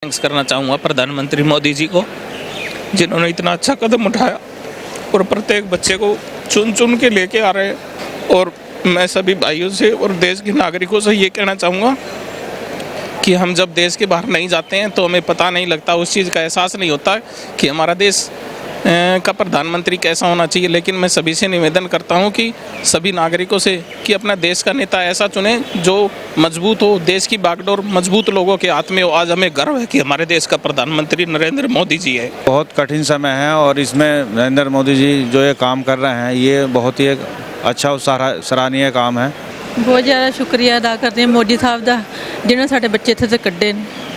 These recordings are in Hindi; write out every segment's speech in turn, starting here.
थैंक्स करना चाहूँगा प्रधानमंत्री मोदी जी को, जिन्होंने इतना अच्छा कदम उठाया और प्रत्येक बच्चे को चुन चुन के लेके आ रहे हैं। और मैं सभी भाइयों से और देश के नागरिकों से ये कहना चाहूँगा कि हम जब देश के बाहर नहीं जाते हैं तो हमें पता नहीं लगता, उस चीज़ का एहसास नहीं होता कि हमारा देश का प्रधानमंत्री कैसा होना चाहिए। लेकिन मैं सभी से निवेदन करता हूं कि सभी नागरिकों से कि अपना देश का नेता ऐसा चुने जो मजबूत हो, देश की बागडोर मजबूत लोगों के हाथ में हो। आज हमें गर्व है कि हमारे देश का प्रधानमंत्री नरेंद्र मोदी जी है। बहुत कठिन समय है और इसमें नरेंद्र मोदी जी जो ये काम कर रहे हैं ये बहुत ही एक अच्छा और सराहनीय काम है। बहुत ज़्यादा शुक्रिया अदा करते हैं मोदी साहब का, जिन्होंने साढ़े बच्चे इतने तक कड्ढे,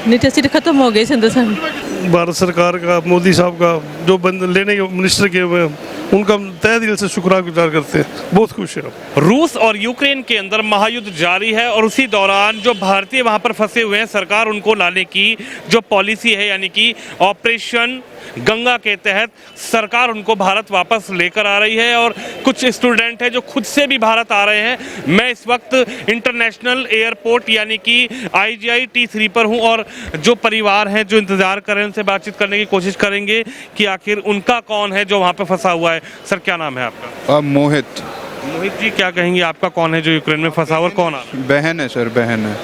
नहीं तो असं खत्म हो गए सिंध सन। भारत सरकार का, मोदी साहब का जो बंद लेने के मिनिस्टर किए हुए हैं उनका तहे दिल से शुक्रगुजार करते हैं। बहुत खुश है। रूस और यूक्रेन के अंदर महायुद्ध जारी है और उसी दौरान जो भारतीय वहां पर फंसे हुए हैं, सरकार उनको लाने की जो पॉलिसी है यानी कि ऑपरेशन गंगा के तहत सरकार उनको भारत वापस लेकर आ रही है। और कुछ स्टूडेंट हैं जो खुद से भी भारत आ रहे हैं। मैं इस वक्त इंटरनेशनल एयरपोर्ट यानी कि IGI T3 पर हूं और जो परिवार हैं जो इंतजार कर रहे हैं उनसे बातचीत करने की कोशिश करेंगे कि आखिर उनका कौन है जो वहां पर फंसा हुआ है। सर क्या नाम है आपका? मोहित। मोहित जी, क्या कहेंगे, आपका कौन है जो यूक्रेन में फंसा हुआ और कौन आ रहा है? बहन है सर, बहन है।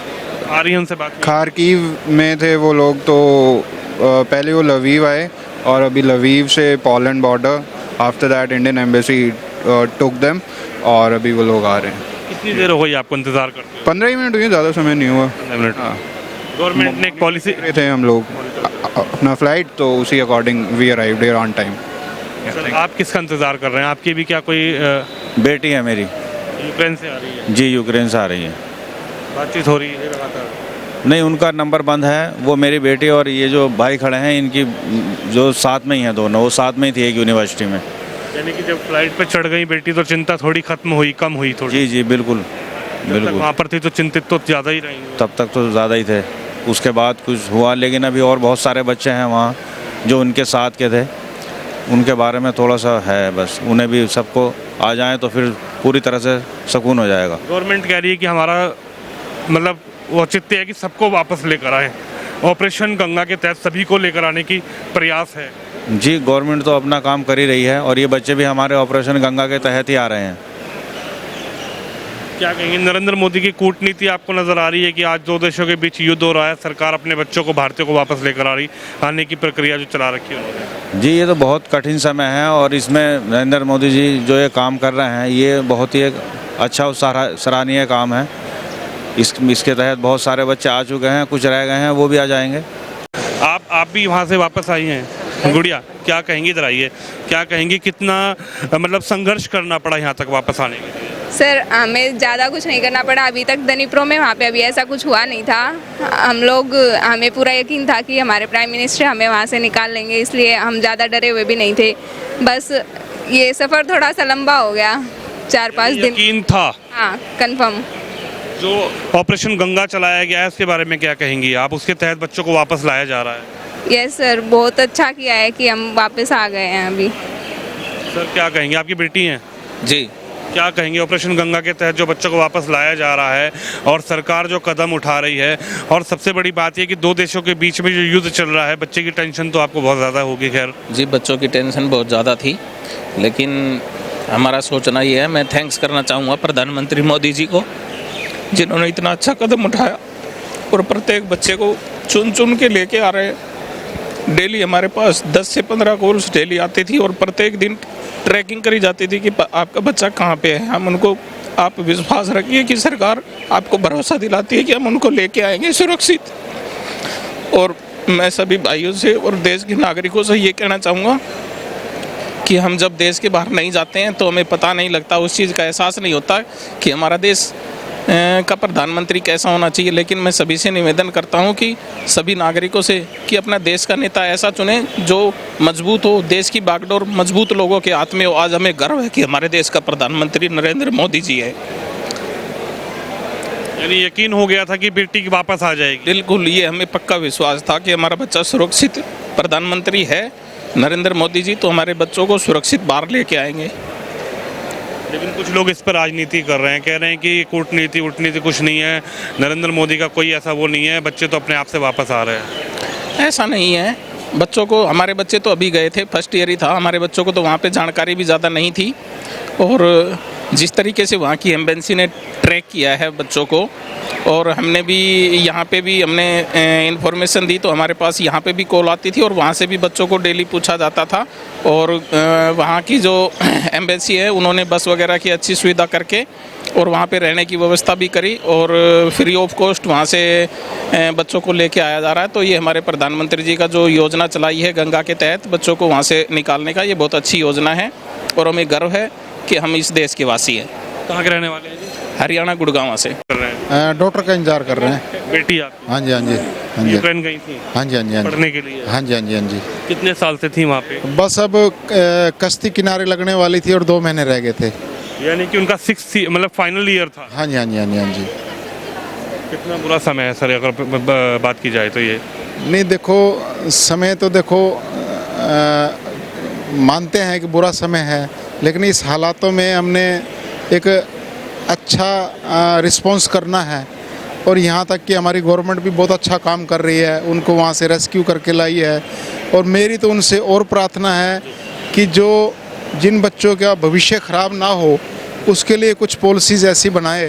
आ रही है उनसे बात? खारकीव में थे वो लोग, तो पहले वो लवीव आए और अभी लवीव से Poland border, after that Indian embassy took them और अभी वो लोग आ रहे हैं। कितनी देर हो गई आपको इंतजार करते? 15 मिनट हुई, ज़्यादा समय नहीं हुआ। 15 मिनट। हाँ, गवर्नमेंट ने एक पॉलिसी थे हम लोग अपना फ्लाइट, तो उसी according we arrived here on time. Sir आप किसका इंतजार कर रहे हैं? आपकी भी क्या कोई बेटी है मेरी। यूक्रेन से आ रही है? जी, यूक्रेन से आ रही है। बातचीत हो रही है लगातार? नहीं, उनका नंबर बंद है। वो मेरी बेटी और ये जो भाई खड़े हैं इनकी जो साथ में ही हैं, दोनों वो साथ में ही थी एक यूनिवर्सिटी में। यानी कि जब फ्लाइट पे चढ़ गई बेटी तो चिंता थोड़ी खत्म हुई, कम हुई थोड़ी? जी जी बिल्कुल बिल्कुल। वहाँ पर थी तो चिंतित तो ज़्यादा ही रहेंगे। तब तक तो ज़्यादा ही थे, उसके बाद कुछ हुआ। लेकिन अभी और बहुत सारे बच्चे हैं वहाँ जो उनके साथ के थे, उनके बारे में थोड़ा सा है, बस उन्हें भी सबको आ जाए तो फिर पूरी तरह से सुकून हो जाएगा। गवर्नमेंट कह रही है कि हमारा मतलब औचित्य है कि सबको वापस लेकर आए। ऑपरेशन गंगा के तहत सभी को लेकर आने की प्रयास है। जी, गवर्नमेंट तो अपना काम कर ही रही है और ये बच्चे भी हमारे ऑपरेशन गंगा के तहत ही आ रहे हैं। क्या कहेंगे, नरेंद्र मोदी की कूटनीति आपको नजर आ रही है कि आज दो देशों के बीच युद्ध हो रहा है, सरकार अपने बच्चों को, भारतीयों को वापस लेकर आ रही, आने की प्रक्रिया जो चला रखी है उन्होंने? जी, ये तो बहुत कठिन समय है और इसमें नरेंद्र मोदी जी जो ये काम कर रहे हैं ये बहुत ही एक अच्छा और सराहनीय काम है। इसके तहत बहुत सारे बच्चे आ चुके हैं, कुछ रह गए हैं, वो भी आ जाएंगे। आप भी वहाँ से वापस आई हैं गुड़िया, क्या कहेंगी? इधर आइए। क्या कहेंगी, कितना मतलब संघर्ष करना पड़ा यहाँ तक वापस आने के लिए? सर हमें ज़्यादा कुछ नहीं करना पड़ा अभी तक। दनीप्रो में वहाँ पे अभी ऐसा कुछ हुआ नहीं था। हमें पूरा यकीन था कि हमारे प्राइम मिनिस्टर हमें वहाँ से निकाल लेंगे, इसलिए हम ज़्यादा डरे हुए भी नहीं थे। बस ये सफ़र थोड़ा सा लंबा हो गया, 4-5 दिन। यकीन था? हाँ, कंफर्म। जो ऑपरेशन गंगा चलाया गया है उसके बारे में क्या कहेंगी आप? उसके तहत बच्चों को वापस लाया जा रहा है। यस सर, बहुत अच्छा किया है कि हम वापस आ गए हैं अभी। सर क्या कहेंगे, आपकी बेटी हैं? जी, क्या कहेंगे, ऑपरेशन गंगा के तहत जो बच्चों को वापस लाया जा रहा है और सरकार जो कदम उठा रही है, और सबसे बड़ी बात यह कि दो देशों के बीच में जो युद्ध चल रहा है, बच्चे की टेंशन तो आपको बहुत ज़्यादा होगी। खैर जी, बच्चों की टेंशन बहुत ज़्यादा थी, लेकिन हमारा सोचना ये है, मैं थैंक्स करना चाहूँगा प्रधानमंत्री मोदी जी को, जिन्होंने इतना अच्छा कदम उठाया और प्रत्येक बच्चे को चुन चुन के लेके आ रहे हैं। डेली हमारे पास 10 से 15 कॉल्स डेली आती थी और प्रत्येक दिन ट्रैकिंग करी जाती थी कि आपका बच्चा कहाँ पे है। हम उनको, आप विश्वास रखिए कि सरकार आपको भरोसा दिलाती है कि हम उनको लेके आएंगे सुरक्षित। और मैं सभी भाइयों से और देश के नागरिकों से ये कहना चाहूँगा कि हम जब देश के बाहर नहीं जाते हैं तो हमें पता नहीं लगता, उस चीज़ का एहसास नहीं होता कि हमारा देश का प्रधानमंत्री कैसा होना चाहिए। लेकिन मैं सभी से निवेदन करता हूं कि सभी नागरिकों से कि अपना देश का नेता ऐसा चुने जो मजबूत हो, देश की बागडोर मजबूत लोगों के हाथ में हो। आज हमें गर्व है कि हमारे देश का प्रधानमंत्री नरेंद्र मोदी जी है। यानी यकीन हो गया था कि बेटी वापस आ जाएगी? बिल्कुल, ये हमें पक्का विश्वास था कि हमारा बच्चा सुरक्षित, प्रधानमंत्री है नरेंद्र मोदी जी, तो हमारे बच्चों को सुरक्षित बाहर लेके आएंगे। लेकिन कुछ लोग इस पर राजनीति कर रहे हैं, कह रहे हैं कि कूटनीति कुछ नहीं है, नरेंद्र मोदी का कोई ऐसा वो नहीं है, बच्चे तो अपने आप से वापस आ रहे हैं। ऐसा नहीं है, बच्चों को, हमारे बच्चे तो अभी गए थे, फर्स्ट ईयर ही था, हमारे बच्चों को तो वहाँ पे जानकारी भी ज़्यादा नहीं थी। और जिस तरीके से वहाँ की एम्बेसी ने ट्रैक किया है बच्चों को, और हमने भी यहाँ पे भी हमने इन्फॉर्मेशन दी, तो हमारे पास यहाँ पे भी कॉल आती थी और वहाँ से भी बच्चों को डेली पूछा जाता था। और वहाँ की जो एम्बेसी है उन्होंने बस वगैरह की अच्छी सुविधा करके और वहाँ पे रहने की व्यवस्था भी करी और फ्री ऑफ कॉस्ट वहाँ से बच्चों को लेके आया जा रहा है। तो ये हमारे प्रधानमंत्री जी का जो योजना चलाई है गंगा के तहत बच्चों को वहाँ से निकालने का, ये बहुत अच्छी योजना है और हमें गर्व है कि हम इस देश के वासी हैं। कहाँ के रहने वाले हैं जी? हरियाणा गुड़गांव से। कर रहे हैं, डॉक्टर का इंतजार कर रहे हैं। बेटी आपकी हाँ जी हाँ जी हाँ जी यूक्रेन गई थी हाँ जी हाँ जी हाँ जी पढ़ने के लिए? हाँ जी हाँ जी हाँ जी। कितने साल से थी वहाँ पे? बस अब कश्ती किनारे लगने वाली थी और 2 महीने रह गए थे। यानी कि उनका 6th मतलब फाइनल ईयर था। हाँ जी हाँ जी हाँ जी हाँ जी। कितना बुरा समय है सर अगर बात की जाए तो? ये नहीं देखो, समय तो देखो मानते हैं कि बुरा समय है, लेकिन इस हालातों में हमने एक अच्छा रिस्पॉन्स करना है। और यहाँ तक कि हमारी गवर्नमेंट भी बहुत अच्छा काम कर रही है, उनको वहाँ से रेस्क्यू करके लाई है। और मेरी तो उनसे और प्रार्थना है कि जिन बच्चों का भविष्य ख़राब ना हो उसके लिए कुछ पॉलिसीज़ ऐसी बनाए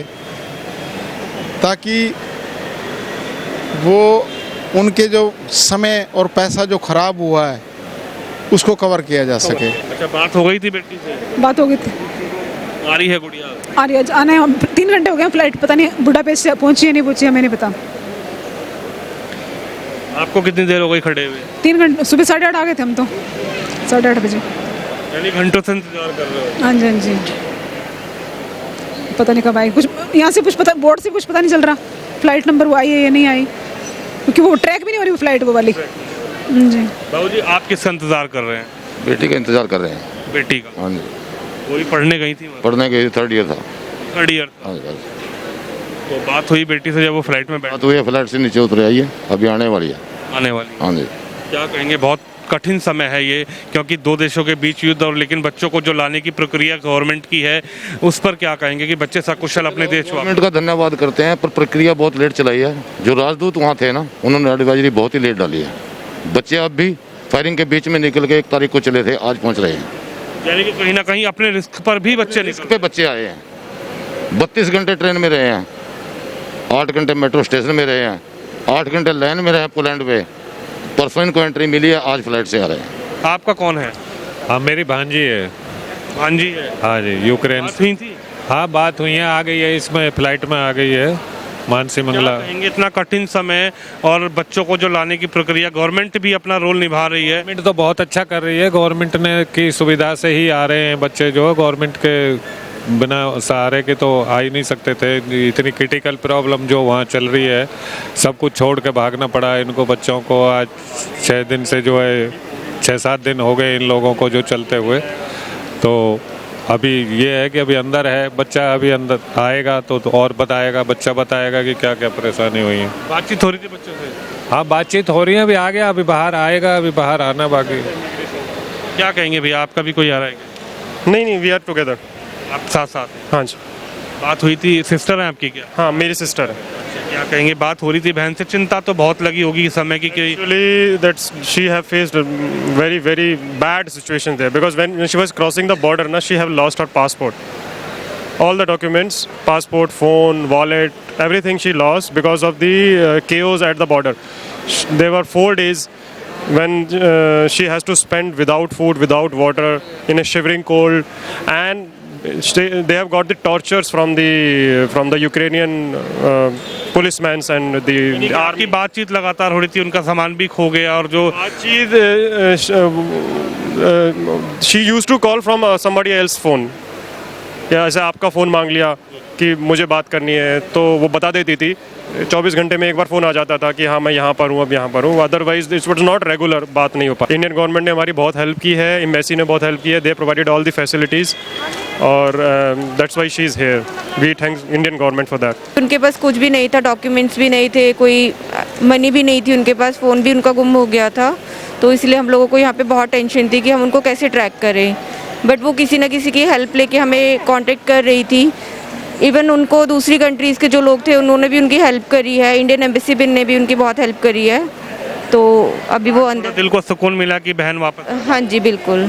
ताकि वो उनके जो समय और पैसा जो ख़राब हुआ है उसको कवर किया जा सके। अच्छा, बात हो गई थी बेटी से? बात हो गई थी। आ रही है गुड़िया? आ रही है, आने 3 घंटे हो गए फ्लाइट, पता नहीं बुडापेस्ट से पहुंची है नहीं पहुंची है, हमें नहीं पता। आपको कितनी देर हो गई खड़े हुए? 3 घंटे, सुबह 8:30 आ गए थे हम तो, 8:30 बजे। यानी घंटों से इंतजार कर रहे हो? हाँ जी हाँ जी। पता नहीं कब आई, कुछ यहाँ से कुछ पता, बोर्ड से कुछ पता नहीं चल रहा फ्लाइट नंबर वो आई है या नहीं आई, क्योंकि वो ट्रैक भी नहीं हो रही वो फ्लाइट वो वाली। जी बाबूजी, आप किसका इंतजार कर रहे हैं? बेटी का इंतजार कर रहे हैं। बेटी का? हाँ जी। वही पढ़ने गई थी वहाँ? पढ़ने गई, 3rd ईयर था। 3rd ईयर था। हाँ जी। तो बात हुई बेटी से जब वो फ्लाइट में बात हुई है, फ्लाइट से नीचे उतर आई है, अभी आने वाली है। आने वाली? हाँ जी। क्या कहेंगे, बहुत कठिन समय है ये, क्योंकि 2 देशों के बीच युद्ध, और लेकिन बच्चों को जो लाने की प्रक्रिया गवर्नमेंट की है उस पर क्या कहेंगे कि बच्चे सकुशल अपने देश वापस? गवर्नमेंट का धन्यवाद करते हैं, पर प्रक्रिया बहुत लेट चलाई है। जो राजदूत वहाँ थे ना, उन्होंने एडवाइजरी बहुत ही लेट डाली है। बच्चे अब भी फायरिंग के बीच में निकल के 1 तारीख को चले थे, आज पहुँच रहे हैं। यानी कि कहीं ना कहीं अपने रिस्क पर भी बच्चे रिस्क पे बच्चे आए हैं। 32 घंटे ट्रेन में रहे हैं, 8 घंटे मेट्रो स्टेशन में रहे हैं, 8 घंटे लाइन में रहे हैं पोलैंड पे। परसों इनको एंट्री मिली है, आज फ्लाइट से आ रहे हैं। आपका कौन है? हाँ, मेरी भांजी है। भांजी है? हाँ जी, यूक्रेन बात हुई थी? हाँ, बात हुई है, आ गई है, इसमें फ्लाइट में आ गई है मानसी मंगला। कहेंगे इतना कठिन समय और बच्चों को जो लाने की प्रक्रिया, गवर्नमेंट भी अपना रोल निभा रही है। गवर्नमेंट तो बहुत अच्छा कर रही है, गवर्नमेंट ने की सुविधा से ही आ रहे हैं बच्चे, जो गवर्नमेंट के बिना सहारे के तो आ ही नहीं सकते थे। इतनी क्रिटिकल प्रॉब्लम जो वहाँ चल रही है, सब कुछ छोड़ के भागना पड़ा है इनको बच्चों को। आज 6 दिन से जो है 6-7 दिन हो गए इन लोगों को जो चलते हुए। तो अभी ये है कि अभी अंदर है बच्चा, अभी अंदर आएगा तो और बताएगा, बच्चा बताएगा कि क्या क्या परेशानी हुई है। बातचीत हो रही थी बच्चों से? हाँ, बातचीत हो रही है, अभी आ गया, अभी बाहर आएगा, अभी बाहर आना बाकी। क्या कहेंगे भैया, आपका भी कोई आ रहा है क्या? नहीं, वी आर टुगेदर। आप साथ साथ हैं? हाँ जी। बात हुई थी? सिस्टर है आपकी क्या? हाँ, मेरी सिस्टर है। क्या कहेंगे, बात हो रही थी बहन से, चिंता तो बहुत लगी होगी इस समय की कि Actually, that's she have faced a very bad situation there, because when she was crossing the border, na, she have lost her passport, all the documents, passport, phone, wallet, everything she lost because of the chaos at the border. There were 4 days when she has to spend without food, without water, in a shivering cold, and they have got the tortures from the Ukrainian policemen and the आपकी बातचीत लगातार हो रही थी, उनका सामान भी खो गया, और जो she used to call from somebody else phone, या ऐसे आपका फ़ोन मांग लिया कि मुझे बात करनी है, तो वो बता देती थी। 24 घंटे में एक बार फ़ोन आ जाता था कि हाँ मैं यहाँ पर हूँ, अब यहाँ पर हूँ। Otherwise it was not regular, बात नहीं हो पाती। इंडियन गवर्नमेंट ने हमारी बहुत हेल्प की है, एम्बेसी ने बहुत हेल्प की है, they provided all the facilities, और that's why she is here. We thanks Indian government for that. उनके पास कुछ भी नहीं था, डॉक्यूमेंट्स भी नहीं थे, कोई मनी भी नहीं थी उनके पास, फ़ोन भी उनका गुम हो गया था। तो इसलिए हम लोगों को यहाँ पे बहुत टेंशन थी कि हम उनको कैसे ट्रैक करें, बट वो किसी न किसी की हेल्प लेके हमें कांटेक्ट कर रही थी। इवन उनको दूसरी कंट्रीज़ के जो लोग थे उन्होंने भी उनकी हेल्प करी है, इंडियन एम्बेसी ने भी उनकी बहुत हेल्प करी है। तो अभी वो अंदर दिल को सुकून मिला कि बहन वापस। हाँ जी बिल्कुल,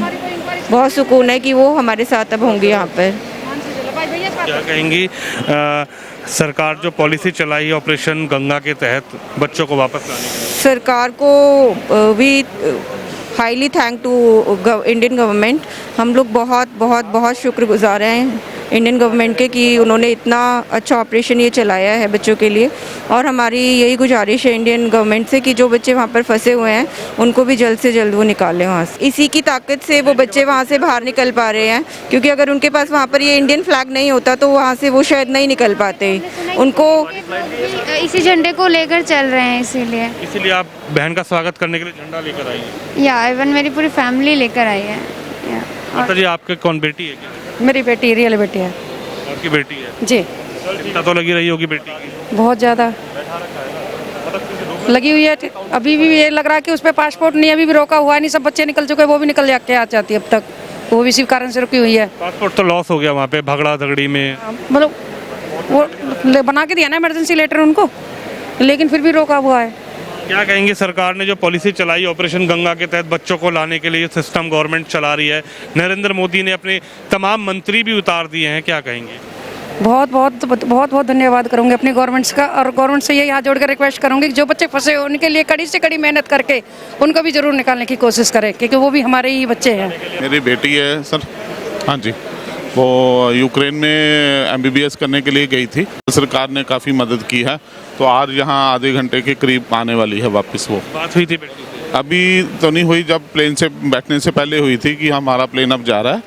बहुत सुकून है कि वो हमारे साथ अब होंगी यहाँ पर। क्या कहेंगी सरकार जो पॉलिसी चलाई है ऑपरेशन गंगा के तहत बच्चों को वापस लाने की? सरकार को भी highly thank to Indian government. हम लोग बहुत बहुत बहुत शुक्रगुजार हैं इंडियन गवर्नमेंट के कि उन्होंने इतना अच्छा ऑपरेशन ये चलाया है बच्चों के लिए। और हमारी यही गुजारिश है इंडियन गवर्नमेंट से कि जो बच्चे वहाँ पर फंसे हुए हैं उनको भी जल्द से जल्द वो निकालें वहाँ से। इसी की ताकत से वो बच्चे वहाँ से बाहर निकल पा रहे हैं, क्योंकि अगर उनके पास वहाँ पर ये इंडियन फ्लैग नहीं होता तो वहाँ से वो शायद नहीं निकल पाते। उनको इसी झंडे को लेकर चल रहे हैं, इसीलिए आप बहन का स्वागत करने के लिए झंडा लेकर आई हैं? या इवन मेरी पूरी फैमिली लेकर आई है। माता जी आपके कौन बेटी है क्या? मेरी बेटी रियल बेटी है। आपकी बेटी है जी। चिंता तो लगी रही होगी बेटी की? बहुत ज़्यादा लगी हुई है। अभी भी ये लग रहा है कि उस पर पासपोर्ट नहीं, अभी भी रोका हुआ है, नहीं सब बच्चे निकल चुके, वो भी निकल जाके आ जाती है अब तक, वो भी इसी कारण से रुकी हुई है। पासपोर्ट तो लॉस हो गया वहाँ पे भगड़ा झगड़ी में, मतलब वो बना के दिया ना इमरजेंसी लेटर उनको, लेकिन फिर भी रोका हुआ है। क्या कहेंगे सरकार ने जो पॉलिसी चलाई ऑपरेशन गंगा के तहत बच्चों को लाने के लिए सिस्टम गवर्नमेंट चला रही है, नरेंद्र मोदी ने अपने तमाम मंत्री भी उतार दिए हैं, क्या कहेंगे? बहुत बहुत बहुत बहुत धन्यवाद करूँगी अपनी गवर्नमेंट्स का, और गवर्नमेंट से यही हाथ जोड़कर रिक्वेस्ट करूँगी कि जो बच्चे फंसे हो उनके लिए कड़ी से कड़ी मेहनत करके उनको भी जरूर निकालने की कोशिश करें, क्योंकि वो भी हमारे ही बच्चे हैं। मेरी बेटी है सर, हाँ जी, वो यूक्रेन में MBBS करने के लिए गई थी, सरकार ने काफ़ी मदद की है, तो आज यहाँ आधे घंटे के करीब आने वाली है वापस। वो बात हुई थी बेटी से? अभी तो नहीं हुई, जब प्लेन से बैठने से पहले हुई थी कि हमारा प्लेन अब जा रहा है,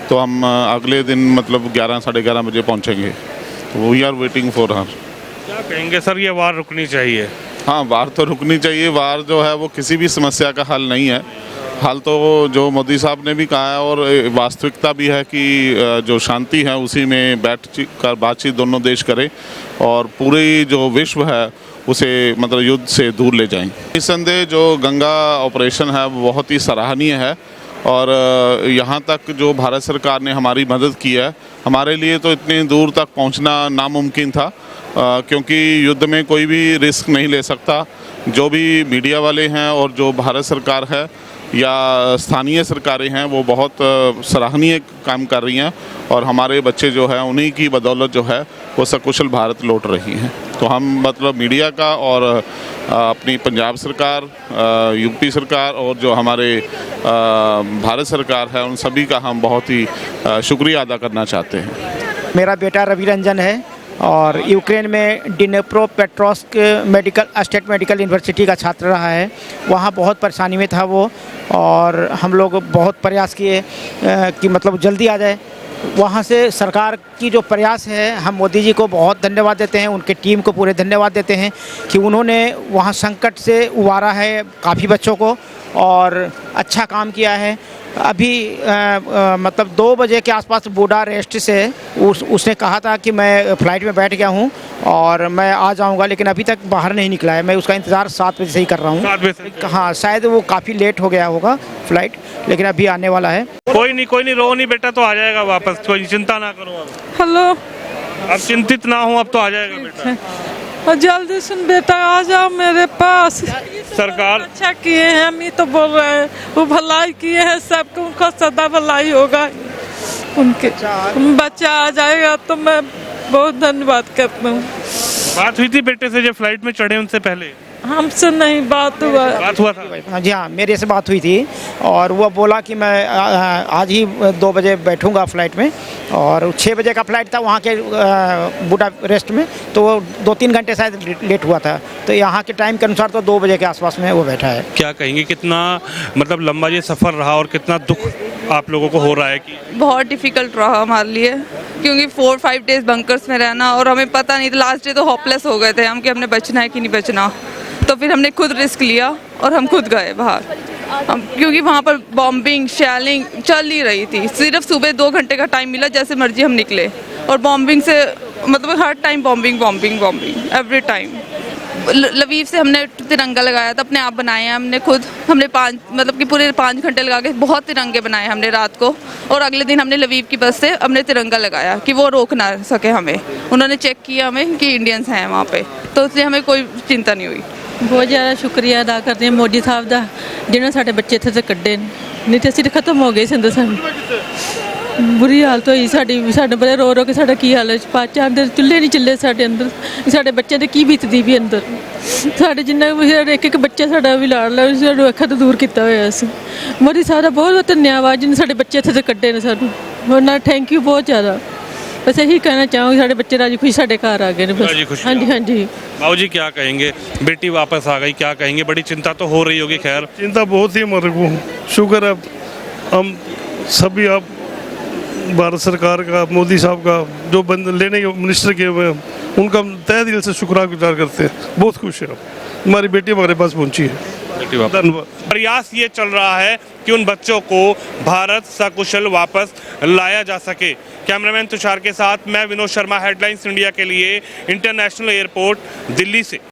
तो हम अगले दिन मतलब 11 साढ़े 11 बजे पहुँचेंगे, तो we are waiting for her. क्या कहेंगे सर, ये वार रुकनी चाहिए? हाँ, वार तो रुकनी चाहिए। वार जो है वो किसी भी समस्या का हल नहीं है। हाल तो जो मोदी साहब ने भी कहा है और वास्तविकता भी है कि जो शांति है उसी में बैठ कर बातचीत दोनों देश करें और पूरी जो विश्व है उसे मतलब युद्ध से दूर ले जाएं। निस्संदेह जो गंगा ऑपरेशन है वो बहुत ही सराहनीय है, और यहाँ तक जो भारत सरकार ने हमारी मदद की है, हमारे लिए तो इतनी दूर तक पहुँचना नामुमकिन था, क्योंकि युद्ध में कोई भी रिस्क नहीं ले सकता। जो भी मीडिया वाले हैं और जो भारत सरकार है या स्थानीय सरकारें हैं वो बहुत सराहनीय काम कर रही हैं, और हमारे बच्चे जो हैं उन्हीं की बदौलत जो है वो सकुशल भारत लौट रही हैं। तो हम मतलब मीडिया का और अपनी पंजाब सरकार, यूपी सरकार और जो हमारे भारत सरकार है उन सभी का हम बहुत ही शुक्रिया अदा करना चाहते हैं। मेरा बेटा रवि रंजन है और यूक्रेन में डिनेप्रोपेट्रोव्स्क स्टेट मेडिकल यूनिवर्सिटी का छात्र रहा है। वहाँ बहुत परेशानी में था वो, और हम लोग बहुत प्रयास किए कि मतलब जल्दी आ जाए। वहाँ से सरकार की जो प्रयास है, हम मोदी जी को बहुत धन्यवाद देते हैं, उनके टीम को पूरे धन्यवाद देते हैं कि उन्होंने वहाँ संकट से उबारा है काफ़ी बच्चों को और अच्छा काम किया है। अभी मतलब 2 बजे के आसपास बूढ़ा रेस्ट से उसने कहा था कि मैं फ़्लाइट में बैठ गया हूँ और मैं आ जाऊँगा, लेकिन अभी तक बाहर नहीं निकला है। मैं उसका इंतज़ार 7 बजे से ही कर रहा हूँ। हाँ, शायद वो काफ़ी लेट हो गया होगा फ़्लाइट, लेकिन अभी आने वाला है। कोई नहीं, रो नहीं बेटा, तो आ जाएगा वापस, कोई चिंता ना करो। हेलो, अब चिंतित ना हो, अब तो आ जाएगा बेटा। और जल्दी से बेटा आ जाओ मेरे पास। सरकार अच्छा किए हैं, हम ही तो बोल रहे हैं, वो भलाई किए हैं सबको, उनका सदा भलाई होगा। उनके बच्चा आ जाएगा तो मैं बहुत धन्यवाद करता हूँ। बात हुई थी बेटे से जब फ्लाइट में चढ़े उनसे पहले? हमसे नहीं बात हुआ था। जी हाँ, मेरे से बात हुई थी और वो बोला कि मैं आज ही 2 बजे बैठूंगा फ़्लाइट में, और 6 बजे का फ़्लाइट था वहाँ के बूढ़ा रेस्ट में, तो वो 2-3 घंटे शायद लेट हुआ था, तो यहाँ के टाइम के अनुसार तो 2 बजे के आसपास में वो बैठा है। क्या कहेंगे, कितना मतलब लंबा ये सफ़र रहा और कितना दुख आप लोगों को हो रहा है? कि बहुत डिफ़िकल्ट रहा हमारे लिए, क्योंकि 4-5 डेज़ बंकर्स में रहना और हमें पता नहीं था। लास्ट डे तो होपलेस हो गए थे हम कि हमने बचना है कि नहीं बचना, तो फिर हमने खुद रिस्क लिया और हम खुद गए बाहर। क्योंकि वहाँ पर बॉम्बिंग शेलिंग चल ही रही थी। सिर्फ सुबह 2 घंटे का टाइम मिला, जैसे मर्जी हम निकले, और बॉम्बिंग से मतलब हर time bombing every time. Lviv से हमने तिरंगा लगाया था, अपने आप बनाए हैं हमने खुद। हमने 5 मतलब कि पूरे 5 घंटे लगा के बहुत तिरंगे बनाए हमने रात को, और अगले दिन हमने लवीव की बस से हमने तिरंगा लगाया कि वो रोक ना सके हमें। उन्होंने चेक किया हमें कि इंडियंस हैं वहाँ पे, तो इसलिए हमें कोई चिंता नहीं हुई। ਬਹੁਤ ਜ਼ਿਆਦਾ ਸ਼ੁਕਰੀਆ ਅਦਾ ਕਰਦੇ ਹਾਂ ਮੋਦੀ ਸਾਹਿਬ ਦਾ, ਜਿਹਨਾਂ ਸਾਡੇ ਬੱਚੇ ਇੱਥੇ ਤੱਕ ਕੱਢੇ ਨੇ, ਨਹੀਂ ਤਾਂ ਅਸੀਂ ਤਾਂ ਖਤਮ ਹੋ ਗਏ ਸੀ ਅੰਦਰ। ਸਾਨੂੰ ਬੁਰੀ ਹਾਲਤ ਹੋਈ ਸਾਡੀ, ਸਾਡੇ ਬੜੇ ਰੋ ਕੇ ਸਾਡਾ ਕੀ ਹਾਲ ਹੈ, ਪਾਚਾ ਅੰਦਰ ਚੁੱਲ੍ਹੇ ਨਹੀਂ ਚੱਲੇ ਸਾਡੇ ਅੰਦਰ, ਸਾਡੇ ਬੱਚਿਆਂ ਤੇ ਕੀ ਬੀਤਦੀ ਵੀ ਅੰਦਰ। ਸਾਡੇ ਜਿੰਨਾ ਵੀ ਇੱਕ ਇੱਕ ਬੱਚਾ ਸਾਡਾ ਵੀ ਲਾੜ ਲਿਆ, ਸਾਡੇ ਅੱਖਾਂ ਤੋਂ ਦੂਰ ਕੀਤਾ ਹੋਇਆ ਸੀ। ਮੋਦੀ ਸਾਹਿਬ ਦਾ ਬਹੁਤ ਬਹੁਤ ਧੰਨਵਾਦ ਜਿਹਨੇ ਸਾਡੇ ਬੱਚੇ ਇੱਥੇ ਤੱਕ ਕੱਢੇ ਨੇ ਸਾਨੂੰ, ਉਹਨਾਂ ਥੈਂਕ ਯੂ ਬਹੁਤ ਜ਼ਿਆਦਾ। बस यही कहना चाहूँगी साढ़े बच्चे राजी खुशी साढ़े घर आ गए बस। हाँ जी हाँ जी। बाबू जी क्या कहेंगे, बेटी वापस आ गई, क्या कहेंगे? बड़ी चिंता तो हो रही होगी। खैर चिंता बहुत ही हमारे को, शुक्र है हम सभी आप भारत सरकार का, मोदी साहब का, जो लेने के मिनिस्टर के हुए हैं उनका तहे दिल से शुक्रगुजार करते हैं। बहुत खुश है हमारी बेटी हमारे पास पहुँची है। धन्यवाद। प्रयास ये चल रहा है कि उन बच्चों को भारत सकुशल वापस लाया जा सके। कैमरामैन तुषार के साथ मैं विनोद शर्मा, हेडलाइंस इंडिया के लिए, इंटरनेशनल एयरपोर्ट दिल्ली से।